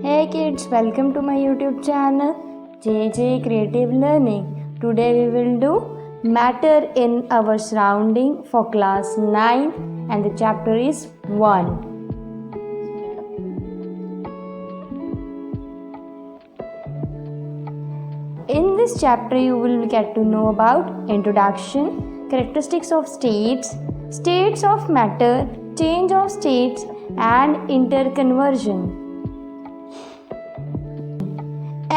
Hey kids, welcome to my YouTube channel JJ Creative Learning. Today we will do Matter in Our Surrounding for class 9 and the chapter is 1. In this chapter you will get to know about introduction, characteristics of states, states of matter, change of states and interconversion.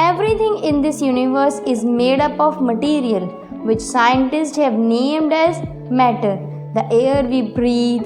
Everything in this universe is made up of material which scientists have named as matter. The air we breathe,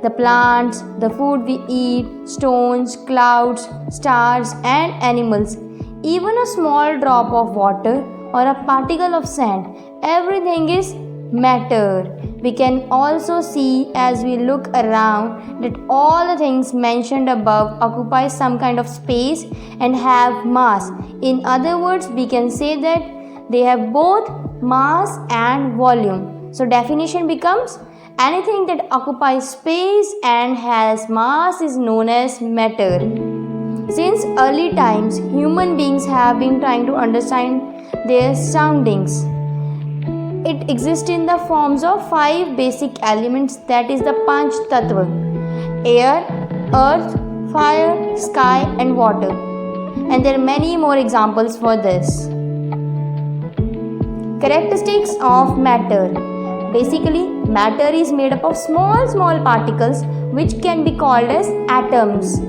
the plants, the food we eat, stones, clouds, stars and animals. Even a small drop of water or a particle of sand, everything is matter. We can also see as we look around that all the things mentioned above occupy some kind of space and have mass. In other words, we can say that they have both mass and volume. So definition becomes anything that occupies space and has mass is known as matter. Since early times, human beings have been trying to understand their surroundings. It exists in the forms of 5 basic elements, that is the Panch Tattva: air, earth, fire, sky and water. And there are many more examples for this. Characteristics of matter. Basically, matter is made up of small particles which can be called as atoms.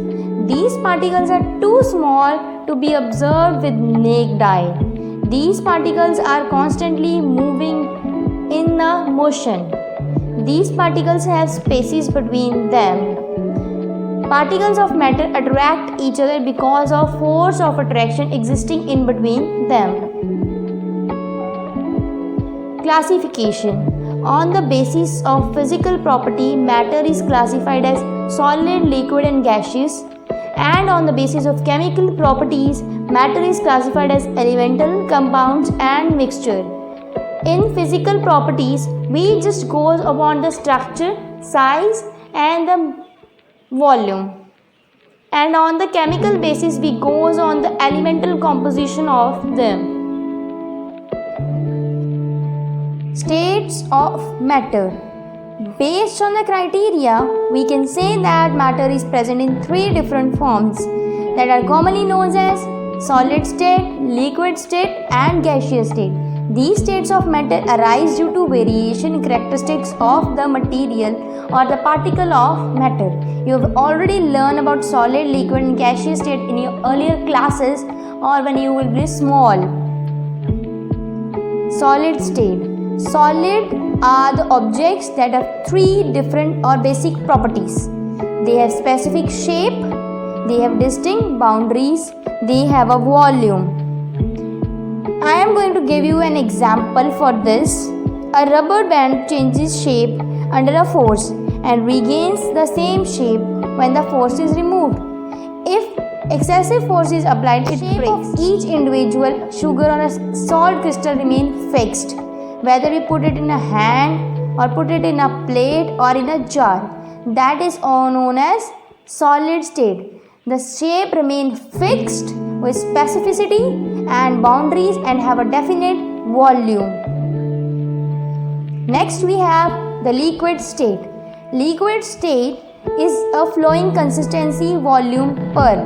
These particles are too small to be observed with naked eye. These particles are constantly moving in the motion. These particles have spaces between them. Particles of matter attract each other because of force of attraction existing in between them. Classification. On the basis of physical property, matter is classified as solid, liquid and gaseous. And on the basis of chemical properties, matter is classified as elemental, compounds and mixture. In physical properties, we just go upon the structure, size and the volume. And on the chemical basis, we goes on the elemental composition of them. States of matter. Based on the criteria, we can say that matter is present in 3 different forms that are commonly known as solid state, liquid state and gaseous state. These states of matter arise due to variation in characteristics of the material or the particle of matter. You have already learned about solid, liquid and gaseous state in your earlier classes or when you will be small. Solid state. Solid are the objects that have 3 different or basic properties. They have specific shape, they have distinct boundaries, they have a volume. I am going to give you an example for this. A rubber band changes shape under a force and regains the same shape when the force is removed. If excessive force is applied, it breaks. Each individual sugar or a salt crystal remain fixed, whether we put it in a hand or put it in a plate or in a jar. That is all known as solid state. The shape remains fixed with specificity and boundaries and have a definite volume. Next we have the liquid state. Liquid state is a flowing consistency volume per.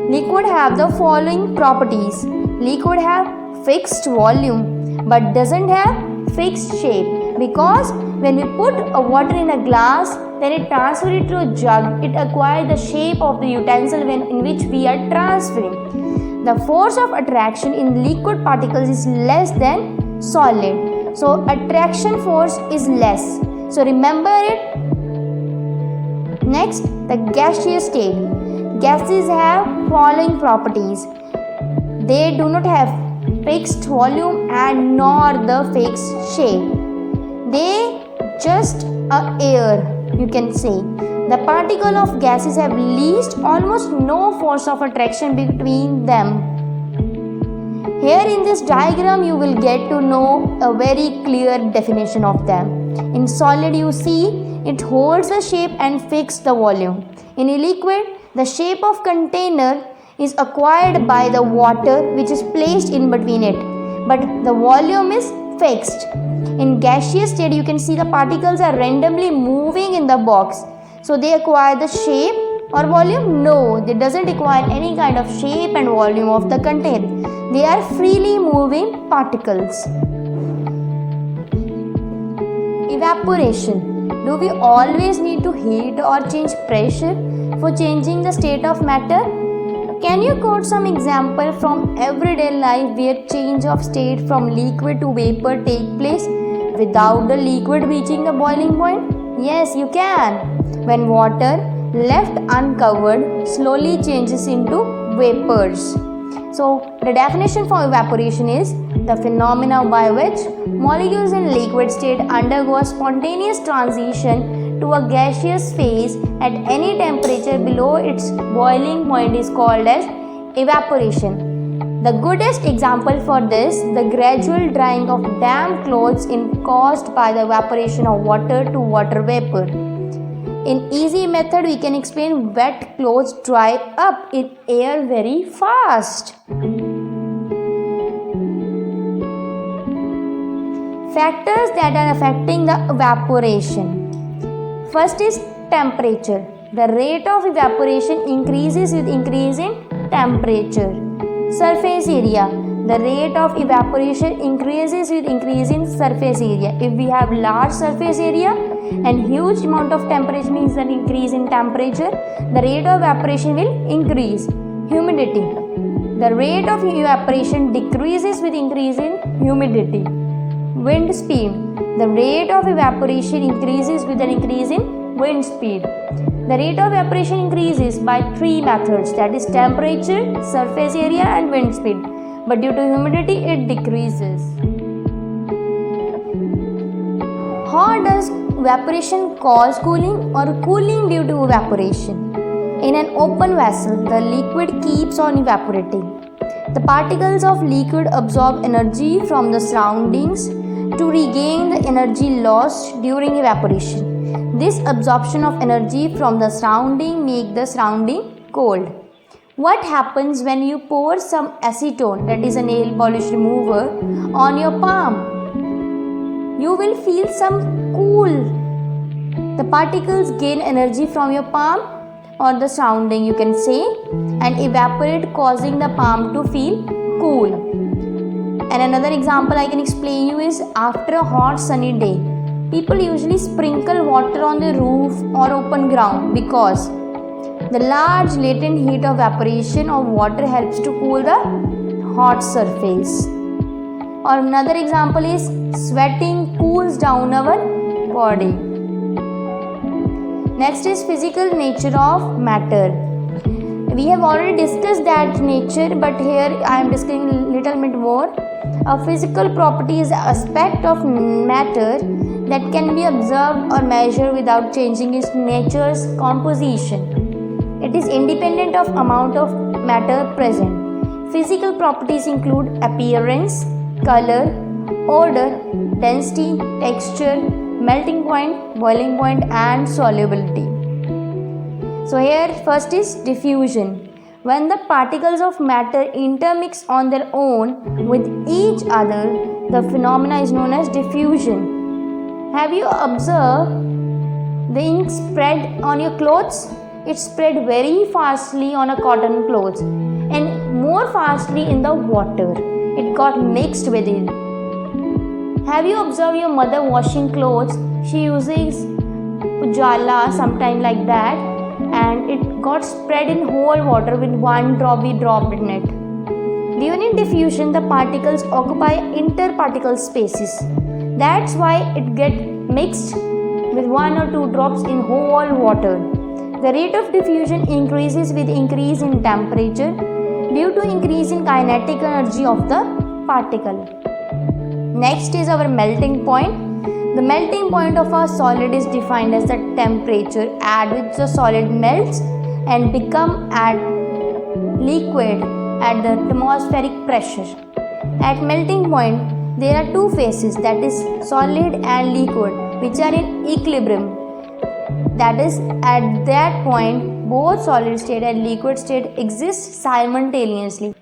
Liquid have the following properties. Liquid have fixed volume but doesn't have fixed shape, because when we put a water in a glass, then it transfers it to a jug, it acquires the shape of the utensil in which we are transferring. The force of attraction in liquid particles is less than solid, so attraction force is less, so remember it. Next, the gaseous state. Gases have following properties. They do not have fixed volume and nor the fixed shape. They just air, you can say. The particle of gases have least almost no force of attraction between them. Here in this diagram you will get to know a very clear definition of them. In solid you see it holds the shape and fixes the volume. In a liquid, the shape of container is acquired by the water which is placed in between it, but the volume is fixed. In gaseous state, you can see the particles are randomly moving in the box. So they acquire the shape or volume? No, they doesn't acquire any kind of shape and volume of the content. They are freely moving particles. Evaporation. Do we always need to heat or change pressure for changing the state of matter? Can you quote some example from everyday life where change of state from liquid to vapor take place without the liquid reaching the boiling point? Yes, you can. When water left uncovered slowly changes into vapors. So the definition for evaporation is the phenomena by which molecules in liquid state undergo a spontaneous transition to a gaseous phase at any temperature below its boiling point is called as evaporation. The goodest example for this, the gradual drying of damp clothes caused by the evaporation of water to water vapor. In easy method, we can explain wet clothes dry up in air very fast. Factors that are affecting the evaporation. First is temperature. The rate of evaporation increases with increase in temperature. Surface area. The rate of evaporation increases with increase in surface area. If we have large surface area and huge amount of temperature means an increase in temperature, the rate of evaporation will increase. Humidity. The rate of evaporation decreases with increase in humidity. Wind speed. The rate of evaporation increases with an increase in wind speed. The rate of evaporation increases by three methods, that is temperature, surface area and wind speed. But due to humidity, it decreases. How does evaporation cause cooling or cooling due to evaporation? In an open vessel, the liquid keeps on evaporating. The particles of liquid absorb energy from the surroundings to regain the energy lost during evaporation. This absorption of energy from the surrounding makes the surrounding cold. What happens when you pour some acetone, that is a nail polish remover, on your palm? You will feel some cool. The particles gain energy from your palm or the surrounding, you can say, and evaporate, causing the palm to feel cool. And another example I can explain you is after a hot sunny day, people usually sprinkle water on the roof or open ground because the large latent heat of evaporation of water helps to cool the hot surface. Or another example is sweating cools down our body. Next is physical nature of matter. We have already discussed that nature, but here I am discussing a little bit more. A physical property is an aspect of matter that can be observed or measured without changing its nature's composition. It is independent of amount of matter present. Physical properties include appearance, color, odor, density, texture, melting point, boiling point and solubility. So here first is diffusion. When the particles of matter intermix on their own with each other, the phenomena is known as diffusion. Have you observed the ink spread on your clothes? It spread very fastly on a cotton clothes and more fastly in the water. It got mixed with it. Have you observed your mother washing clothes? She uses ujala sometime like that, and it got spread in whole water with one drop we dropped in it. During diffusion, the particles occupy interparticle spaces. That's why it gets mixed with one or two drops in whole water. The rate of diffusion increases with increase in temperature due to increase in kinetic energy of the particle. Next is our melting point. The melting point of a solid is defined as the temperature at which the solid melts and become at liquid at the atmospheric pressure. At melting point, there are two phases, that is solid and liquid, which are in equilibrium. That is, at that point both solid state and liquid state exist simultaneously.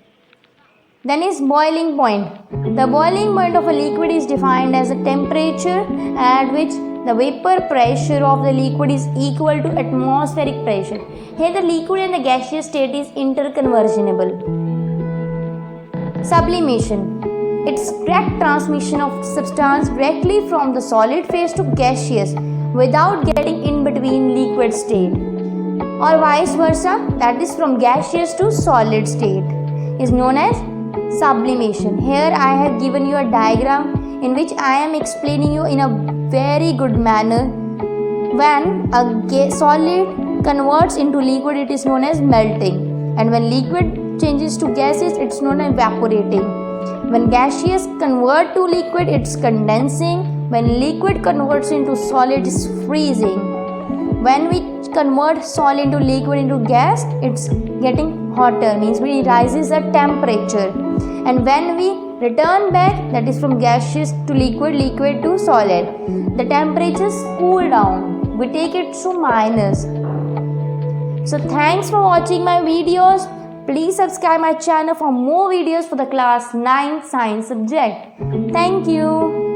Then is boiling point. The boiling point of a liquid is defined as the temperature at which the vapor pressure of the liquid is equal to atmospheric pressure. Here the liquid and the gaseous state is interconversionable. Sublimation. It's direct transmission of substance directly from the solid phase to gaseous without getting in between liquid state, or vice versa, that is from gaseous to solid state, is known as sublimation. Here I have given you a diagram in which I am explaining you in a very good manner. When a solid converts into liquid, it is known as melting, and when liquid changes to gases, it's known as evaporating. When gaseous convert to liquid, it's condensing. When liquid converts into solid, it's freezing. When we convert solid into liquid into gas, it's getting hotter, means we rises the temperature. And when we return back, that is from gaseous to liquid, liquid to solid, the temperatures cool down. We take it to minus. So thanks for watching my videos. Please subscribe my channel for more videos for the class 9 science subject. Thank you.